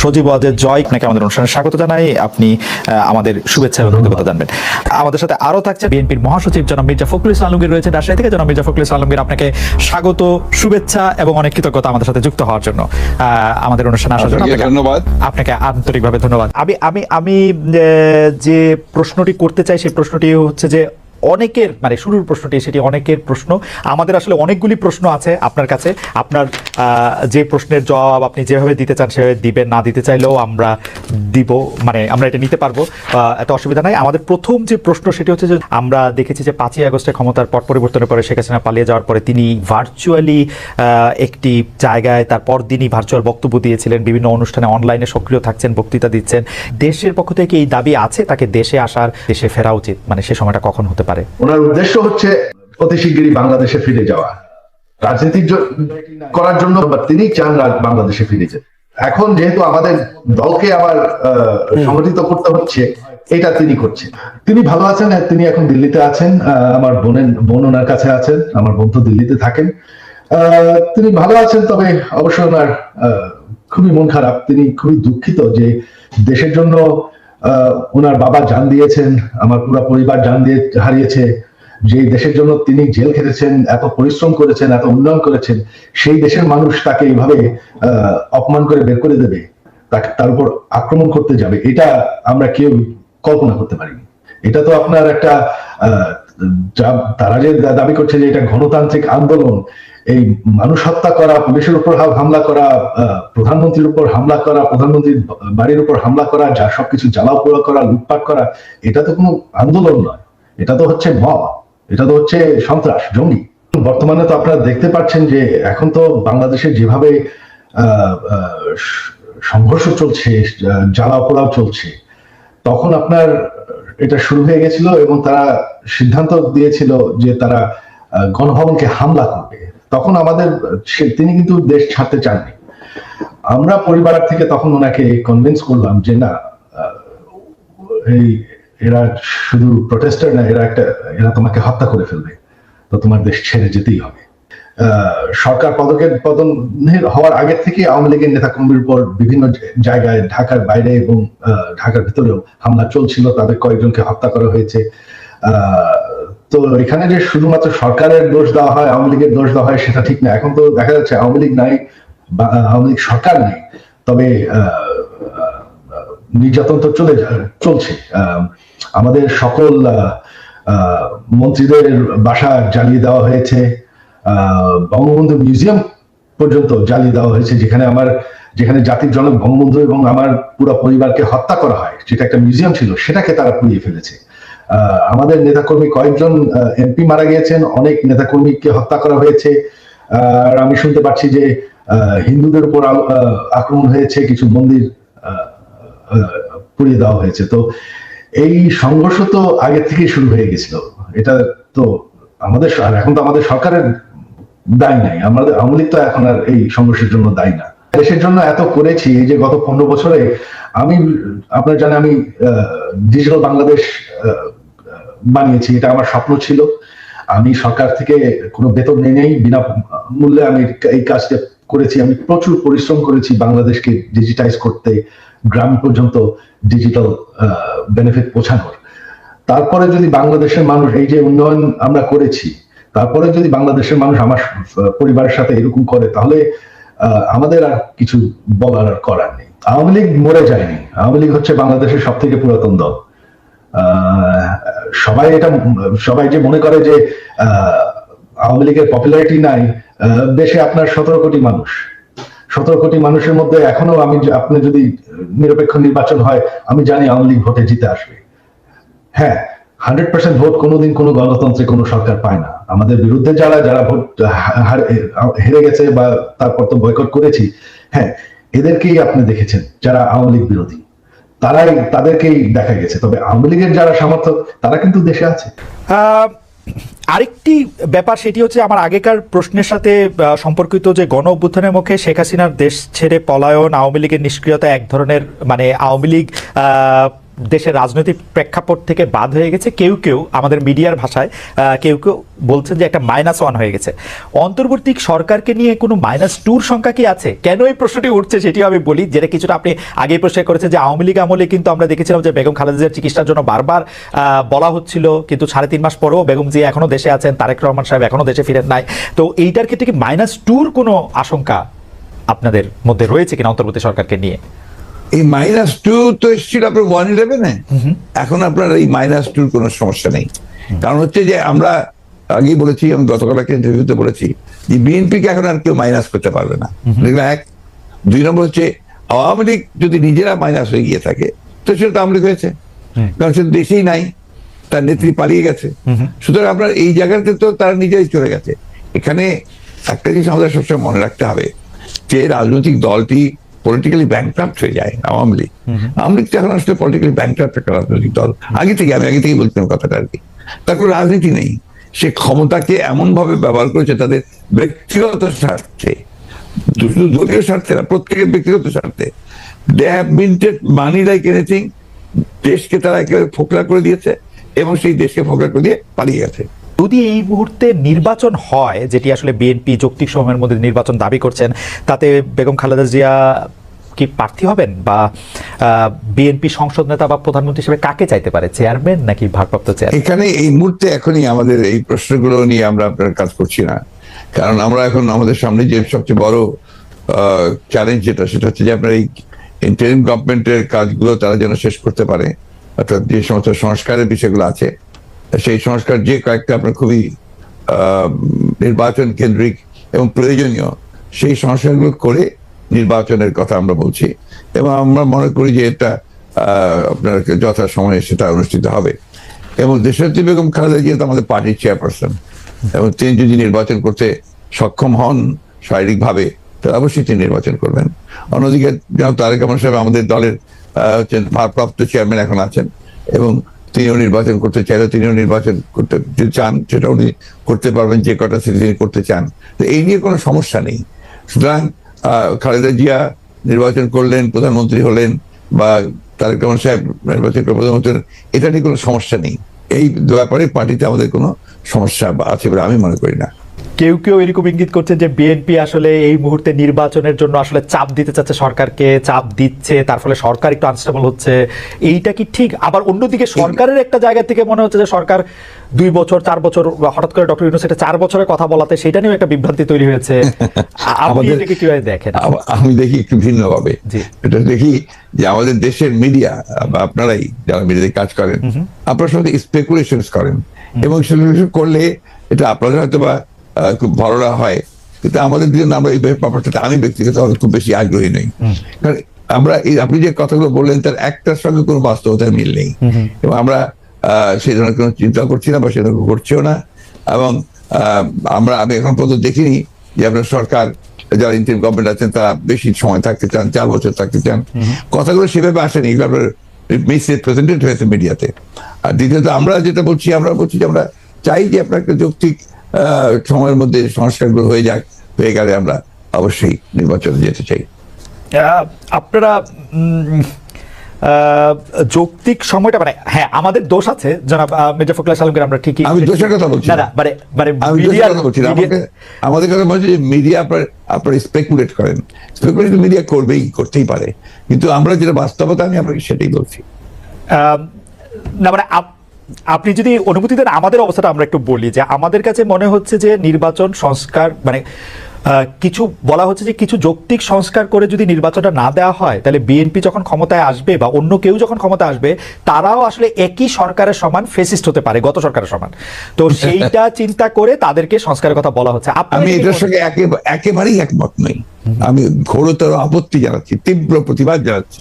সজীব ওয়াজেদ জয়, আপনাকে আমাদের অনুষ্ঠানে স্বাগত জানাই। আপনি আমাদের শুভেচ্ছা এবং কৃতজ্ঞতা জানবেন। আমাদের সাথে আরো থাকছে বিএনপির মহাসচিব জনাব মির্জা ফখরুল ইসলাম আলমগীর রয়েছে রাজশাহী থেকে। জনাব মির্জা ফখরুল ইসলাম আলমগীর, আপনাকে স্বাগত, শুভেচ্ছা এবং অনেক কৃতজ্ঞতা আমাদের সাথে যুক্ত হওয়ার জন্য, আমাদের অনুষ্ঠানে আসার জন্য ধন্যবাদ। আপনাকে আন্তরিকভাবে ধন্যবাদ। আমি যে প্রশ্নটি করতে চাই সেই প্রশ্নটি হচ্ছে যে অনেকের মানে শুরুর প্রশ্নটি সেটি অনেকের প্রশ্ন। আমাদের আসলে অনেকগুলি প্রশ্ন আছে আপনার কাছে। আপনার যে প্রশ্নের জবাব আপনি যেভাবে দিতে চান সেভাবে দিবেন, না দিতে চাইলেও আমরা দিব, মানে আমরা এটা নিতে পারবো, এত অসুবিধা নাই। আমাদের প্রথম যে প্রশ্ন সেটি হচ্ছে যে আমরা দেখেছি যে 5ই আগস্টে ক্ষমতার পট পরিবর্তনের পরে শেখ হাসিনা পালিয়ে যাওয়ার পরে তিনি ভার্চুয়ালি একটি জায়গায় তার পরদিনই ভার্চুয়াল বক্তব্য দিয়েছিলেন, বিভিন্ন অনুষ্ঠানে অনলাইনে সক্রিয় থাকছেন, বক্তৃতা দিচ্ছেন। দেশের পক্ষ থেকে এই দাবি আছে তাকে দেশে আসার, দেশে ফেরা উচিত, মানে সে সময়টা কখন হতে পারে? ওনার উদ্দেশ্য হচ্ছে অতি শিগগিরই বাংলাদেশে ফিরে যাওয়া, রাজনীতি করার জন্য তিনি চান বাংলাদেশে ফিরে যেতে। এখন যেহেতু আমাদের দলকে আবার সংগঠিত করতে হচ্ছে, এটা তিনি করছেন। তিনি ভালো আছেন, তিনি এখন দিল্লিতে আছেন, আমার বোন ওনার কাছে আছেন, আমার বোন তো দিল্লিতে থাকেন। তিনি ভালো আছেন, তবে অবশ্যই ওনার খুবই মন খারাপ। তিনি খুবই দুঃখিত যে দেশের জন্য ওনার বাবা জান দিয়েছেন, আমার পুরো পরিবার জান দিয়ে হারিয়েছে। যে দেশের জন্য তিনি জেল খেটেছেন, এত পরিশ্রম করেছেন, এত উন্নয়ন করেছেন, সেই দেশের মানুষ তাকে এইভাবে অপমান করে বের করে দেবে, তার উপর আক্রমণ করতে যাবে, এটা আমরা কেউ কল্পনা করতে পারিনি। এটা তো আপনার একটা তারা যে দাবি করছে যে এটা গণতান্ত্রিক আন্দোলন, এই মানুষ হত্যা করা, পুলিশের উপর হামলা করা, প্রধানমন্ত্রীর উপর হামলা করা, প্রধানমন্ত্রীর বাড়ির উপর হামলা করা, যা সবকিছু জ্বালাও পোড়া করা, লুটপাট করা, এটা তো কোনো আন্দোলন নয়, এটা তো হচ্ছে মব, এটা তো হচ্ছে সন্ত্রাস, জঙ্গি। বর্তমানে তো আপনারা দেখতে পাচ্ছেন যে এখন তো বাংলাদেশে যেভাবে সংঘর্ষ চলছে, জ্বালাও পোড়াও চলছে, তখন আপনার এটা শুরু হয়ে গেছিল এবং তারা সিদ্ধান্ত দিয়েছিল যে তারা গণভবনকে হামলা করবে। তখন তিনি কিন্তু দেশ ছাড়তে চাননি। আমরা পরিবার থেকে তখন ওনাকে কনভিন্স করলাম যে না, এরা শুধু প্রোটেস্টার না, এরা তোমাকে হত্যা করে ফেলবে, তো তোমার দেশ ছেড়ে যেতেই হবে। সরকার পতন হওয়ার আগে থেকে আওয়ামী লীগের নেতাকর্মীর উপর বিভিন্ন জায়গায় ঢাকার বাইরে এবং ঢাকার ভিতরেও হামলা চলছিল, তাদের কয়েকজনকে হত্যা করা হয়েছে। তো এখানে যে শুধুমাত্র সরকারের দোষ দেওয়া হয়, আওয়ামী লীগের দোষ দেওয়া হয়, সেটা ঠিক না। এখন তো দেখা যাচ্ছে আওয়ামী লীগ নাই, আওয়ামী লীগ সরকার নেই, তবে নির্যাতন তো চলছে। আমাদের সকল মন্ত্রীদের বাসা জ্বালিয়ে দেওয়া হয়েছে, বঙ্গবন্ধু মিউজিয়াম পর্যন্ত জ্বালিয়ে দেওয়া হয়েছে, যেখানে জাতির জনক বঙ্গবন্ধু এবং আমার পুরো পরিবারকে হত্যা করা হয়, যেটা একটা মিউজিয়াম ছিল, সেটাকে তারা পুড়িয়ে ফেলেছে। আমাদের নেতাকর্মী কয়েকজন এমপি মারা গিয়েছেন, অনেক নেতাকর্মীকে হত্যা করা হয়েছে। আর আমি শুনতে পাচ্ছি যে হিন্দুদের উপর আক্রমণ হয়েছে, কিছু মন্দির পুড়িয়ে দেওয়া হয়েছে। তো এই সংঘর্ষ তো আগে থেকেই শুরু হয়ে গেছিল। এটা তো এখন তো আমাদের সরকারের দায়ী নাই, আমাদের আওয়ামী লীগ তো এখন আর এই সংঘর্ষের জন্য দায়ী না। দেশের জন্য এত করেছি, এই যে গত 15 বছরে আপনার জানেন আমি ডিজিটাল বাংলাদেশ বানিয়েছি, এটা আমার স্বপ্ন ছিল। আমি সরকার থেকে কোনো বেতন নেই, বিনা মূল্যে আমি এই কাজটা করেছি। আমি প্রচুর পরিশ্রম করেছি বাংলাদেশকে ডিজিটাইজ করতে, গ্রাম পর্যন্ত ডিজিটাল বেনিফিট পৌঁছানোর। তারপরে যদি বাংলাদেশের মানুষ, এই যে উন্নয়ন আমরা করেছি, তারপরে যদি বাংলাদেশের মানুষ আমার পরিবারের সাথে এরকম করে, তাহলে আমাদের আর কিছু বলার আর করার নেই। আওয়ামী লীগ মরে যায়নি, আওয়ামী লীগ হচ্ছে বাংলাদেশের সব থেকে পুরাতন দল। সবাই যে মনে করে যে আওয়ামী লীগের পপুলারিটি নাই, দেশে আপনার 17 কোটি মানুষ, 17 কোটি মানুষের মধ্যে এখনো আপনি যদি নিরপেক্ষ নির্বাচন হয়, আমি জানি আওয়ামী লীগ ভোটে জিতে আসবে। হ্যাঁ, 100% ভোট কোনোদিন কোনো গণতন্ত্রে কোনো সরকার পায় না। আমাদের বিরুদ্ধে যারা ভোট হেরে গেছে বা তারপর তো বয়কট করেছি, হ্যাঁ, এদেরকেই আপনি দেখেছেন যারা আওয়ামী লীগ বিরোধী, তাদেরকেই দেখা গেছে। তবে আওয়ামী লীগের যারা সমর্থক, তারা কিন্তু দেশে আছে। আরেকটি ব্যাপার সেটি হচ্ছে আমার আগেকার প্রশ্নের সাথে সম্পর্কিত, যে গণ অভ্যুত্থানের মুখে শেখ হাসিনার দেশ ছেড়ে পলায়ন, আওয়ামী লীগের নিষ্ক্রিয়তা এক ধরনের, মানে আওয়ামী লীগ দেশের রাজনৈতিক প্রেক্ষাপট থেকে বাদ হয়ে গেছে, কেউ কেউ আমাদের মিডিয়ার ভাষায় কেউ কেউ বলছেন যে একটা -1 হয়ে গেছে। অন্তর্বর্তী সরকারকে নিয়ে কোনো -2 সংখ্যা কি আছে? কেন এই প্রশ্নটি উঠছে সেটিও আমি বলি, যেটা কিছুটা আপনি আগেই প্রশ্ন করেছেন যে আওয়ামী লীগ আমলে কিন্তু আমরা দেখেছিলাম যে বেগম খালেদা জিয়ার চিকিৎসার জন্য বারবার বলা হচ্ছিল, কিন্তু 3.5 মাস পরেও বেগম জিয়া এখনো দেশে আছেন, তারেক রহমান সাহেব এখনো দেশে ফিরেন নাই। তো এইটার ক্ষেত্রে কি -2 কোনো আশঙ্কা আপনাদের মধ্যে রয়েছে কিনা অন্তর্বর্তী সরকারকে নিয়ে? এই -2 তো এসেছিল আপনার 111-এ, এখন আপনার এই -2 কোনো সমস্যা নেই। কারণ হচ্ছে যে আমরা আগেই বলেছি, আমি গতকাল একটা ইন্টারভিউতে বলেছি যে বিএনপিকে এখন আর কেউ মাইনাস করতে পারবে না। এক, 2 নম্বর হচ্ছে আওয়ামী লীগ যদি নিজেরা মাইনাস হয়ে গিয়ে থাকে তো সেটা তো আওয়ামী লীগ হয়েছে, কারণ সে দেশেই নাই, তার নেত্রী পালিয়ে গেছে। সুতরাং আপনার এই জায়গাতে তো তারা নিজেই চলে গেছে। এখানে একটা জিনিস আমাদের সবসময় মনে রাখতে হবে যে রাজনৈতিক দলটি পলিটিক্যালি ব্যাংক্রাফট হয়ে যায়। আওয়ামী লীগ তো এখন আসলে পলিটিক্যালি ব্যাংক্রাফট একটা রাজনৈতিক দল। আমি আগে থেকেই বলছিলাম কথাটা আর কি। তার কোনো রাজনীতি নেই, সে ক্ষমতাকে এমন ভাবে ব্যবহার করেছে তাদের ব্যক্তিগত স্বার্থে, শুধু দলীয় স্বার্থে না, প্রত্যেকের ব্যক্তিগত স্বার্থে। They have minted money like anything. দেশকে তারা একেবারে ফোকলা করে দিয়েছে এবং সেই দেশকে ফোকলা করে দিয়ে পালিয়ে গেছে। যদি এই মুহূর্তে নির্বাচন হয়, যেটি আসলে বিএনপি যৌক্তিক সময়ের মধ্যে নির্বাচন দাবি করছেন, তাতে বেগম খালেদা জিয়া কি প্রার্থী হবেন, বা বিএনপি সংসদ নেতা বা প্রধানমন্ত্রী হিসেবে কাকে চাইতে পারে, চেয়ারম্যান নাকি ভারপ্রাপ্ত চেয়ারম্যান? এখানে এই মুহূর্তে এখনই আমাদের এই প্রশ্নগুলো নিয়ে আমরা আপনার কাজ করছি না, কারণ আমরা এখন আমাদের সামনে যে সবচেয়ে বড় চ্যালেঞ্জ সেটা হচ্ছে যে আপনার এই ইন্টারিম গভর্নমেন্টের কাজগুলো তারা যেন শেষ করতে পারে, অর্থাৎ যে সমস্ত সংস্কারের বিষয়গুলো আছে সেই সংস্কার যে কয়েকটা আপনার খুবই নির্বাচন কেন্দ্রিক এবং প্রয়োজনীয়, সেই সংস্কারগুলো করে নির্বাচনের কথা আমরা বলছি এবং আমরা মনে করি যে এটা আপনার যথা সময়ে সেটা অনুষ্ঠিত হবে। এবং দেশনেত্রী বেগম খালেদা জিয়া তো আমাদের পার্টির চেয়ারপারসন, এবং তিনি যদি নির্বাচন করতে সক্ষম হন শারীরিকভাবে তাহলে অবশ্যই তিনি নির্বাচন করবেন। অন্যদিকে তারেক রহমান সাহেব আমাদের দলের ভারপ্রাপ্ত চেয়ারম্যান এখন আছেন এবং তিনিও নির্বাচন করতে চাইলে তিনিও নির্বাচন করতে চান, সেটা উনি করতে পারবেন যে কটা সিটি তিনি করতে চান। তো এই নিয়ে কোনো সমস্যা নেই। সুতরাং খালেদা জিয়া নির্বাচন করলেন, প্রধানমন্ত্রী হলেন, বা তারেক রহমান সাহেব নির্বাচন করে প্রধানমন্ত্রী, এটা নিয়ে কোনো সমস্যা নেই। এই ব্যাপারে পার্টিতে আমাদের কোনো সমস্যা আছে বলে আমি মনে করি না। কেউ কেউ এরকম ইঙ্গিত করছেন যে বিএনপি আসলে এই মুহূর্তে নির্বাচনের জন্য আসলে চাপ দিতে চাচ্ছে, সরকারকে চাপ দিচ্ছে, তার ফলে সরকার একটু আনস্টেবল হচ্ছে। এইটা কি ঠিক? আবার অন্যদিকে সরকারের একটা জায়গা থেকে মনে হচ্ছে যে সরকার 2 বছর 4 বছর, হঠাৎ করে ডক্টর ইউনূস এটা 4 বছরের কথা বলাতে সেটা নিয়েও একটা বিভ্রান্তি তৈরি হয়েছে। আপনি এটাকে কিভাবে দেখেন? আমি দেখি একটু ভিন্নভাবে। এটা দেখি যে আমাদের দেশের মিডিয়া, আপনারাই যারা মিডিয়াতে কাজ করেন, আপনারা সবাই স্পেকুলেশনস করেন এবং স্পেকুলেশন করলে এটা আপনাদের হয়তো বা খুব ভালোরা হয়, কিন্তু আমাদের জন্য আমরা এই ব্যাপারটা আমি ব্যক্তিগতভাবে খুব বেশি আগ্রহী নই। কারণ আমরা আপনি যে কথাগুলো বললেন তার একটার সঙ্গে কোনো বাস্তবতার মিল নেই এবং আমরা সেই ধরনের কোনো চিন্তা করছি না বা সে ধরনের করছিও না। এবং আমি এখন পর্যন্ত দেখিনি যে আপনার সরকার যারা ইন্টারিম গভর্নমেন্ট আছেন তারা বেশি সময় থাকতে চান, 4 বছর থাকতে চান। কথাগুলো সেভাবে আসেনি, এগুলো আপনার মিসরিপ্রেজেন্টেড হয়েছে মিডিয়াতে। আর দ্বিতীয়ত আমরা যেটা বলছি, আমরা বলছি যে আমরা চাই যে আপনার একটা যৌক্তিক সময়ের মধ্যে সংস্কারগুলো হয়ে গেলে আমরা অবশ্যই নির্বাচনে যেতে চাই। আপনারা যৌক্তিক সময়টা, মানে হ্যাঁ আমাদের দোষ আছে জনাব মির্জা ফখরুল আলমগীর, আমরা ঠিকই, আমি দোষের কথা বলছি না, আমাদের কথা বলছি যে মিডিয়া আপনার স্পেকুলেট করেন, স্পেকুলেট মিডিয়া করতেই পারে, কিন্তু আমরা যেটা বাস্তবতা আমি আপনাকে সেটাই বলছি না। মানে আপনি যদি অনুমতি দেন আমাদের অবস্থাটা আমরা একটু বলি, যে আমাদের কাছে মনে হচ্ছে যে নির্বাচন সংস্কার, মানে কিছু বলা হচ্ছে যে কিছু যৌক্তিক সংস্কার করে যদি নির্বাচনটা না দেওয়া হয় তাহলে বিএনপি যখন ক্ষমতায় আসবে বা অন্য কেউ যখন ক্ষমতায় আসবে তারাও আসলে একই সরকারের সমান ফেসিস্ট হতে পারে, গত সরকারের সমান। তো সেইটা চিন্তা করে তাদেরকে সংস্কারের কথা বলা হচ্ছে। আমি এটার সঙ্গে একেবারেই একমত নই। আমি ঘোরতর আপত্তি জানাচ্ছি, তীব্র প্রতিবাদ জানাচ্ছি।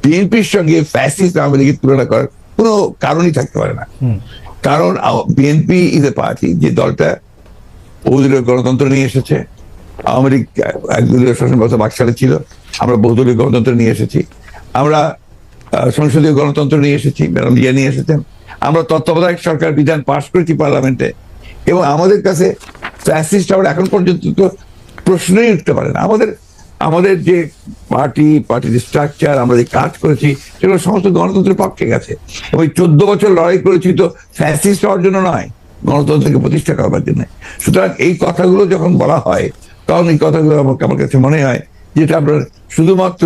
বিএনপির সঙ্গে ফ্যাসিস্ট আওয়ামী লীগের তুলনা করার কোনো কারণই থাকতে পারে না। কারণ বিএনপি ইজ এ পার্টি যে দলটা বহুদলীয় গণতন্ত্র নিয়ে এসেছে। আওয়ামী লীগ একদলীয় শাসন ব্যবস্থা বাকশালে ছিল, আমরা বহুদলীয় গণতন্ত্র নিয়ে এসেছি। আমরা সংসদীয় গণতন্ত্র নিয়ে এসেছি, ম্যাডাম জিয়া নিয়ে এসেছেন। আমরা তত্ত্বাবধায়ক সরকার বিধান পাশ করেছি পার্লামেন্টে, এবং আমাদের কাছে ফ্যাসিস্ট আমরা এখন পর্যন্ত তো প্রশ্নই উঠতে পারে না। আমাদের আমাদের যে পার্টির স্ট্রাকচার, আমরা যে কাজ করেছি, সেগুলো সমস্ত গণতন্ত্রের পক্ষে গেছে। ওই 14 বছর লড়াই করেছি তো ফ্যাসিস্ট হওয়ার জন্য নয়, গণতন্ত্রকে প্রতিষ্ঠা করবার জন্য। সুতরাং এই কথাগুলো যখন বলা হয়, তখন এই কথাগুলো আমার কাছে মনে হয় যেটা আপনার শুধুমাত্র